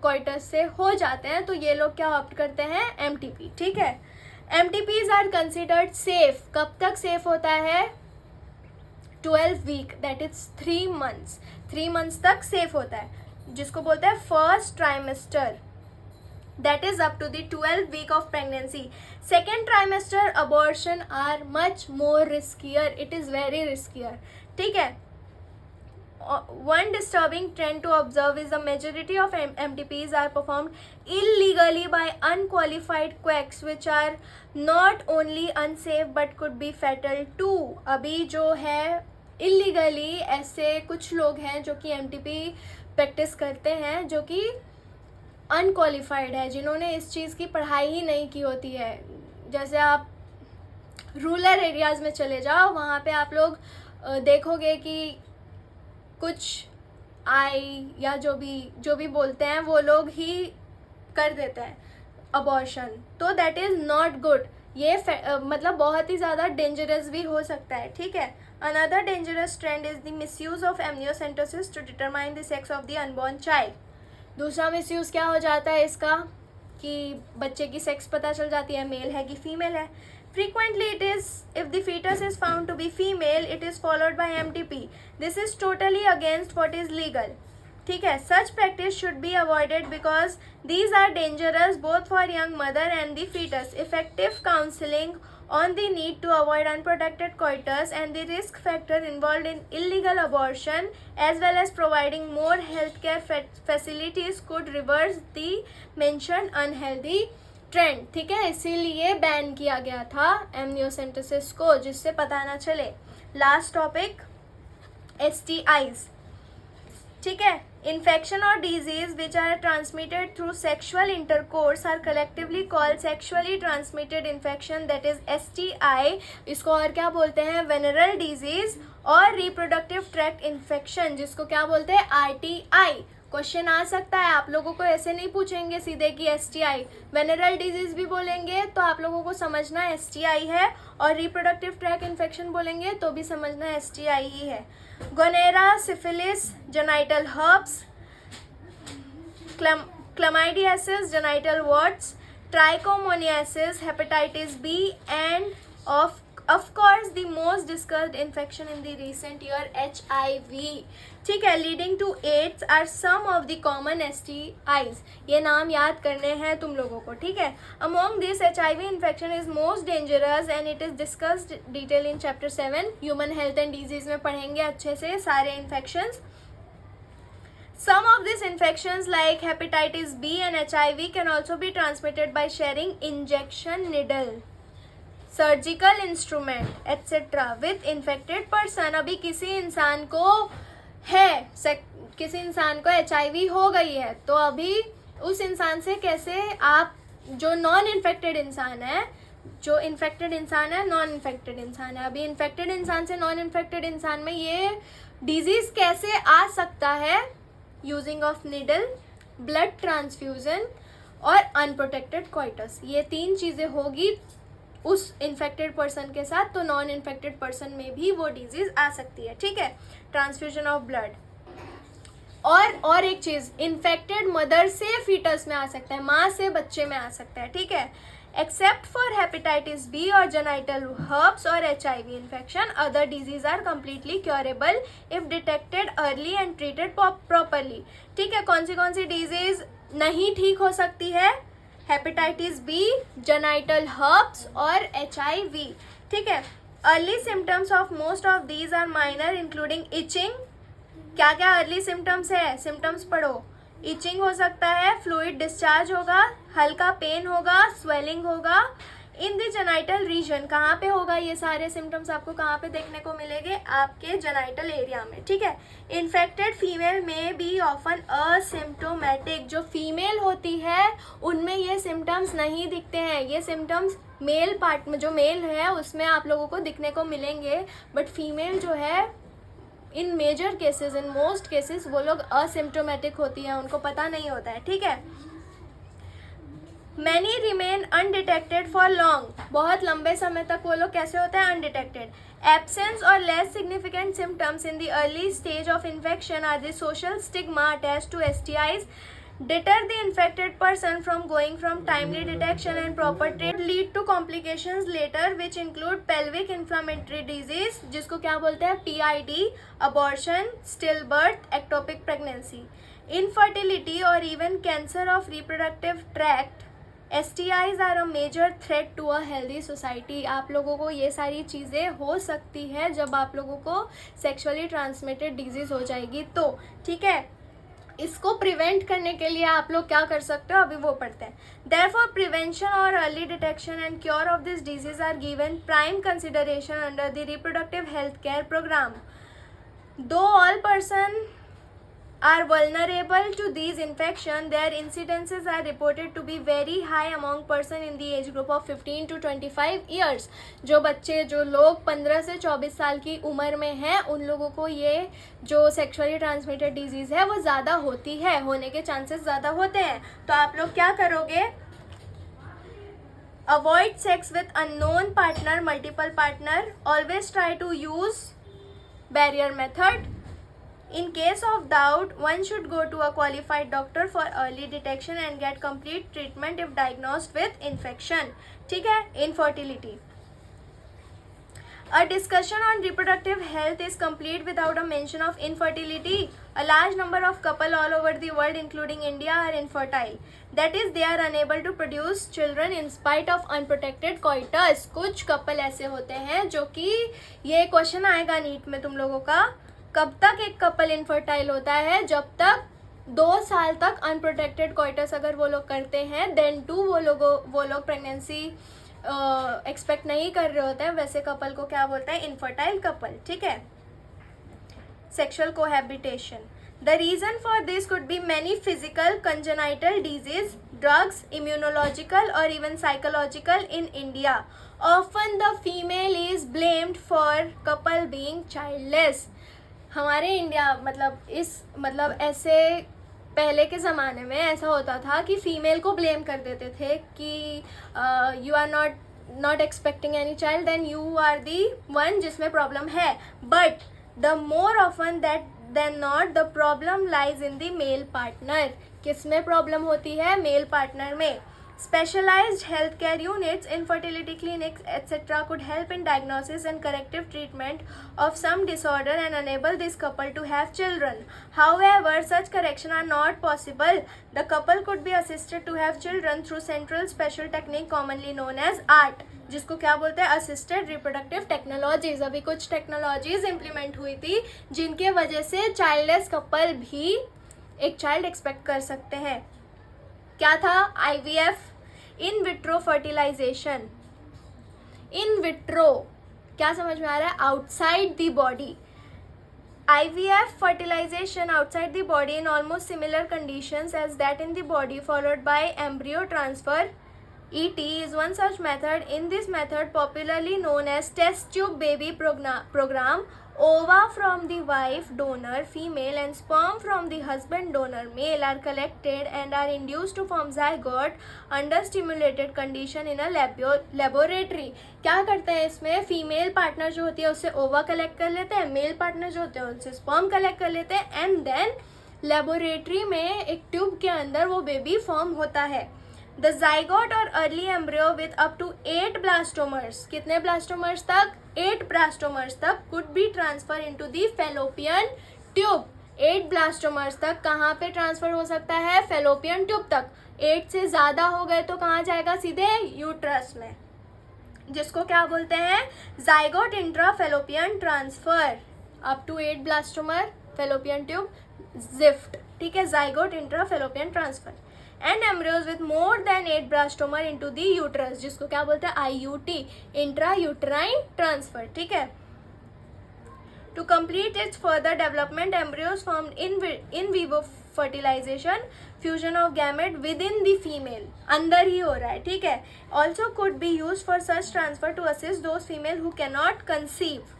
कोइटस से हो जाते हैं, तो ये लोग क्या ऑप्ट करते हैं? MTP, ठीक है। MTPs are considered safe. कब तक सेफ होता है? 12 week, that is 3 months। 3 months तक सेफ होता है, जिसको बोलते हैं first trimester, that is up to the 12 week of pregnancy. Second trimester abortion are much more riskier, it is very riskier, ठीक है। One disturbing trend to observe is the majority of MTPs are performed illegally by unqualified quacks which are not only unsafe but could be fatal too. अभी जो है illegally ऐसे कुछ लोग हैं जो कि MTP प्रैक्टिस करते हैं जो कि अनक्वालिफाइड है, जिन्होंने इस चीज़ की पढ़ाई ही नहीं की होती है। जैसे आप रूरल एरियाज़ में चले जाओ, वहाँ पे आप लोग देखोगे कि कुछ आई या जो भी बोलते हैं वो लोग ही कर देते हैं अबॉर्शन, तो दैट इज़ नॉट गुड। ये मतलब बहुत ही ज़्यादा डेंजरस भी हो सकता है, ठीक है। Another dangerous trend is the misuse of amniocentesis to determine the sex of the unborn child. दूसरा मिसयूज़ क्या हो जाता है इसका कि बच्चे की सेक्स पता चल जाती है, मेल है कि फीमेल है। Frequently it is, if the fetus is found to be female, it is followed by MTP. This is totally against what is legal. ठीक है, such practice should be avoided because these are dangerous both for young mother and the fetus. Effective counseling on the need to avoid unprotected coitus and the risk factor involved in illegal abortion, as well as providing more healthcare facilities, could reverse the mentioned unhealthy trend, ठीक है। इसीलिए बैन किया गया था एमनियोसेंटेसिस को, जिससे पता ना चले। लास्ट टॉपिक STIs, ठीक है। इन्फेक्शन और disease which are transmitted through sexual intercourse are collectively called sexually transmitted infection, that is STI। इसको और क्या बोलते हैं? वेनरल डिजीज और रिप्रोडक्टिव ट्रैक्ट इन्फेक्शन, जिसको क्या बोलते हैं? RTI। क्वेश्चन आ सकता है, आप लोगों को ऐसे नहीं पूछेंगे सीधे कि STI, वेनरल डिजीज भी बोलेंगे तो आप लोगों को समझना STI है, और रिप्रोडक्टिव ट्रैक इन्फेक्शन बोलेंगे तो भी समझना STI ही है। Gonorrhoea, syphilis, genital herpes, chlamydiasis, genital warts, trichomoniasis, hepatitis B, and of course the most discussed infection in the recent year, HIV, ठीक है, leading to AIDS are some of the common STIs। ये नाम याद करने हैं तुम लोगों को, ठीक है। Among this, HIV infection is most dangerous and it is discussed detail in chapter 7 Human Health and Disease में पढ़ेंगे अच्छे से सारे infections। Some of these infections like hepatitis B and HIV can also be transmitted by sharing injection needle, surgical instrument etcetera with infected person. अभी किसी इंसान को HIV हो गई है, तो अभी उस इंसान से कैसे आप, जो नॉन इन्फेक्टेड इंसान है, जो इन्फेक्टेड इंसान है, नॉन इन्फेक्टेड इंसान है, अभी इन्फेक्टेड इंसान से नॉन इन्फेक्टेड इंसान में ये डिजीज कैसे आ सकता है? Using of needle, blood transfusion और अनप्रोटेक्टेड क्वाइटस। ये 3 चीज़ें होगी उस इन्फेक्टेड पर्सन के साथ, तो नॉन इन्फेक्टेड पर्सन में भी वो डिजीज आ सकती है, ठीक है। ट्रांसफ्यूजन ऑफ ब्लड, और एक चीज, इन्फेक्टेड मदर से फीटस में आ सकता है, माँ से बच्चे में आ सकता है, ठीक है। एक्सेप्ट फॉर हेपेटाइटिस B और जेनाइटल हर्ब्स और HIV infection, other disease are completely curable if detected early and treated properly, ठीक है। कौन सी डिजीज नहीं ठीक हो सकती है? हेपेटाइटिस B, जेनाइटल हर्ब्स और HIV, ठीक है। Early symptoms of most of these are minor including itching. क्या क्या अर्ली सिम्टम्स है? सिम्टम्स पढ़ो। इचिंग हो सकता है, फ्लूइड डिस्चार्ज होगा, हल्का पेन होगा, स्वेलिंग होगा इन द जेनाइटल रीजन। कहाँ पे होगा ये सारे सिम्टम्स? आपको कहाँ पे देखने को मिलेंगे? आपके जेनाइटल एरिया में, ठीक है। इन्फेक्टेड फीमेल में भी ऑफन असिम्टोमेटिक, जो फीमेल होती है उनमें ये सिम्टम्स नहीं दिखते हैं। ये सिम्टम्स मेल पार्ट में, जो मेल है उसमें आप लोगों को दिखने को मिलेंगे, बट फीमेल जो है in major cases, in most cases वो लोग असिम्टोमेटिक होती है, उनको पता नहीं होता है, ठीक है। Many remain undetected for long, बहुत लंबे समय तक वो लोग कैसे होते हैं? Undetected. Absence or less significant symptoms in the early stage of infection are the social stigma attached to STIs, deter the infected person from going from timely detection and proper treatment, lead to complications later which include pelvic inflammatory disease, जिसको क्या बोलते हैं? PID, abortion, stillbirth, ectopic pregnancy, infertility or even cancer of reproductive tract। STIs are a major threat to a healthy society। आप लोगों को ये सारी चीज़ें हो सकती है जब आप लोगों को सेक्सुअली ट्रांसमिटेड डिजीज़ हो जाएगी तो, ठीक है। इसको प्रिवेंट करने के लिए आप लोग क्या कर सकते हो, अभी वो पढ़ते हैं। Therefore, prevention or early detection and cure of this disease are given prime consideration under the reproductive health care program. Though all person are vulnerable to these infection. Their incidences are reported to be very high among person in the age group of 15 to 25 years. जो बच्चे जो लोग 15 से 24 साल की उम्र में हैं उन लोगों को ये जो सेक्सुअली ट्रांसमिटेड डिजीज़ है वो ज़्यादा होती है, होने के चांसेस ज़्यादा होते हैं. तो आप लोग क्या करोगे? Avoid sex with unknown partner, multiple partner. Always try to use barrier method. In case of doubt, one should go to a qualified doctor for early detection and get complete treatment if diagnosed with infection. ठीक है? Infertility. A discussion on reproductive health is complete without a mention of infertility. A large number of couples all over the world, including India, are infertile. That is, they are unable to produce children in spite of unprotected coitus. कुछ कपल ऐसे होते हैं जो कि ये क्वेश्चन आएगा नीट में तुम लोगों का, कब तक एक कपल इनफर्टाइल होता है? जब तक 2 साल तक अनप्रोटेक्टेड कोइटस अगर वो लोग करते हैं, देन टू वो लोग प्रेगनेंसी एक्सपेक्ट नहीं कर रहे होते हैं, वैसे कपल को क्या बोलते हैं? Infertile couple. ठीक है? Sexual cohabitation. The reason for this could be many physical congenital disease, drugs, immunological और even psychological. In India often the female is blamed for couple being childless. हमारे इंडिया मतलब ऐसे पहले के ज़माने में ऐसा होता था कि फीमेल को ब्लेम कर देते थे कि you are not expecting any child, then you are the one जिसमें प्रॉब्लम है. But the more often than not the problem lies in the male partner. किस में प्रॉब्लम होती है? मेल पार्टनर में. Specialized healthcare units, infertility clinics, etc. could help in diagnosis and corrective treatment of some disorder and enable this couple to have children. However, such correction are not possible. The couple could be assisted to have children through central special technique commonly known as ART, जिसको क्या बोलते हैं? Assisted reproductive technologies. अभी कुछ टेक्नोलॉजीज इम्प्लीमेंट हुई थी जिनके वजह से चाइल्डलेस कपल भी एक चाइल्ड एक्सपेक्ट कर सकते हैं. क्या था? IVF, in vitro fertilization. In vitro क्या समझ में आ रहा है? Outside the body. IVF fertilization outside the body in almost similar conditions as that in the body, followed by embryo transfer, ET, is one such method. In this method, popularly known as test tube baby program, ova from the wife donor female and sperm from the husband donor male are collected and are induced to form zygote under stimulated condition in a laboratory. क्या करते हैं इसमें? फीमेल पार्टनर जो होती है उससे ओवा कलेक्ट कर लेते हैं, मेल पार्टनर जो होते हैं उनसे स्पर्म कलेक्ट कर लेते हैं, एंड देन लेबोरेटरी में एक ट्यूब के अंदर वो बेबी फॉर्म होता है. The zygote or early embryo with up to 8 blastomers, कितने blastomers तक? 8 blastomers तक could be transferred into the fallopian tube. 8 blastomers तक कहाँ पे ट्रांसफर हो सकता है? fallopian tube तक. 8 से ज़्यादा हो गए तो कहाँ जाएगा? सीधे यूट्रस में, जिसको क्या बोलते हैं? zygote intrafallopian transfer. up to 8 blastomer fallopian tube, ZIFT. ठीक है? zygote intrafallopian transfer. And embryos with more than 8 blastomer into the uterus, जिसको क्या बोलते हैं? IUT, intrauterine transfer. ठीक है? To complete its further development, embryos formed in vivo fertilization, fusion of gamete within the female, अंदर ही हो रहा है. ठीक है? Also could be used for such transfer to assist those female who cannot conceive.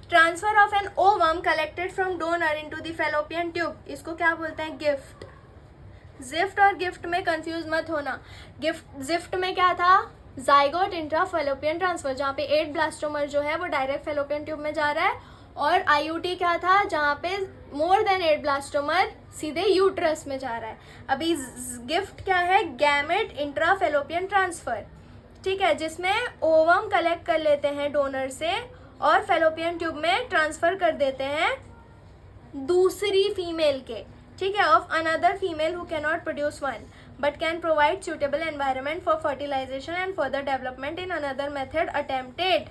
Transfer of an ovum collected from donor into the fallopian tube, इसको क्या बोलते हैं? गिफ्ट. जिफ्ट और गिफ्ट में कंफ्यूज मत होना. जिफ्ट में क्या था? जाइगोट इंट्रा फेलोपियन ट्रांसफर, जहाँ पे 8 ब्लास्टोमर जो है वो डायरेक्ट फेलोपियन ट्यूब में जा रहा है. और IUT क्या था? जहाँ पे मोर देन 8 ब्लास्टोमर सीधे यूट्रस में जा रहा है. अभी गिफ्ट क्या है? Gamete intra fallopian transfer. ठीक है? जिसमें ओवम कलेक्ट कर लेते हैं डोनर से और फेलोपियन ट्यूब में ट्रांसफर कर देते हैं दूसरी फीमेल के. ठीक है? Of another female who can not produce one but can provide suitable environment for fertilization and further development in another method attempted.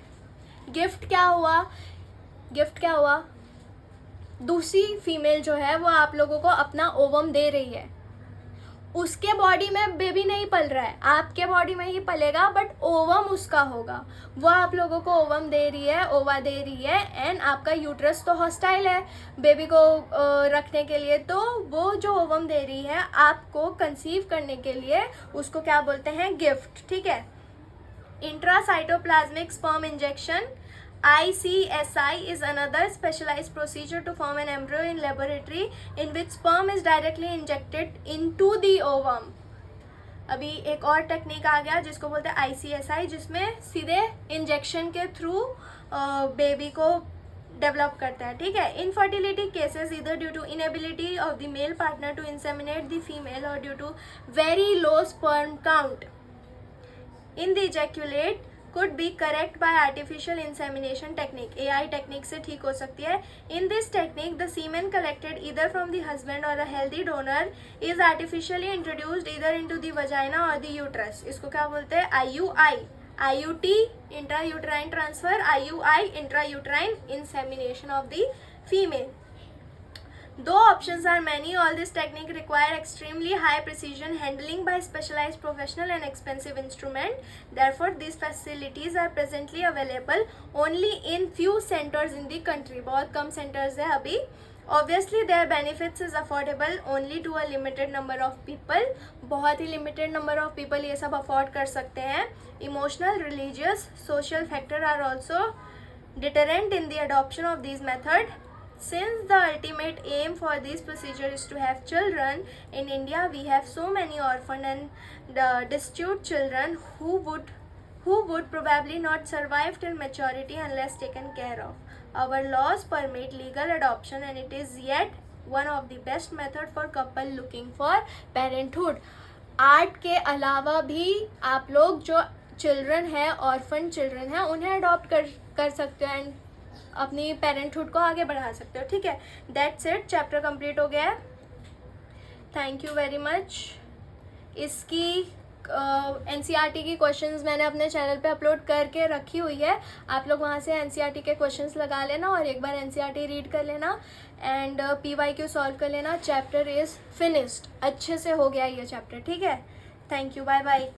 GIFT क्या हुआ? गिफ्ट क्या हुआ? दूसरी फीमेल जो है वो आप लोगों को अपना ओवम दे रही है. उसके बॉडी में बेबी नहीं पल रहा है, आपके बॉडी में ही पलेगा, बट ओवम उसका होगा, वो आप लोगों को ओवम दे रही है, ओवा दे रही है, एंड आपका यूट्रस तो हॉस्टाइल है बेबी को रखने के लिए, तो वो जो ओवम दे रही है आपको कंसीव करने के लिए, उसको क्या बोलते हैं, गिफ्ट, ठीक है। Intracytoplasmic sperm injection ICSI is another specialized procedure to form an embryo in laboratory in which sperm is directly injected into the ovum. अभी एक और टेक्निक आ गया जिसको बोलते हैं ICSI, जिसमें सीधे इंजेक्शन के थ्रू बेबी को डेवलप करता है, ठीक है। इनफर्टिलिटी केसेस इधर due to inability of the male partner to inseminate the female और due to very low sperm count in the ejaculate could be correct by artificial insemination technique, AI technique से ठीक हो सकती है। In this technique, the semen collected either from the husband or a healthy donor is artificially introduced either into the vagina or the uterus. इसको क्या बोलते हैं, IUI, IUT intrauterine transfer, IUI intrauterine insemination of the female. Though options are many, all this technique require extremely high precision handling by specialized professional and expensive instrument. Therefore, these facilities are presently available only in few centers in the country. बहुत कम centers है अभी. Obviously, their benefits is affordable only to a limited number of people. बहुत ही limited number of people ये सब afford कर सकते हैं. Emotional, religious, social factor are also deterrent in the adoption of these methods. Since the ultimate aim for this procedure is to have children, in India we have so many orphan and destitute children who would probably not survive till maturity unless taken care of. Our laws permit legal adoption and it is yet one of the best method for couple looking for parenthood. Art के अलावा भी आप लोग जो चिल्ड्रन है, ऑर्फन चिल्ड्रन है, उन्हें अडॉप्ट कर सकते हो एंड अपनी पेरेंटहुड को आगे बढ़ा सकते हो, ठीक है। दैट्स इट, चैप्टर कंप्लीट हो गया है। Thank you very much. इसकी NCERT की क्वेश्चंस मैंने अपने चैनल पे अपलोड करके रखी हुई है, आप लोग वहाँ से NCERT के क्वेश्चंस लगा लेना और एक बार NCERT रीड कर लेना एंड PYQ सॉल्व कर लेना। चैप्टर इज़ फिनिश्ड, अच्छे से हो गया ये चैप्टर, ठीक है। Thank you, bye bye.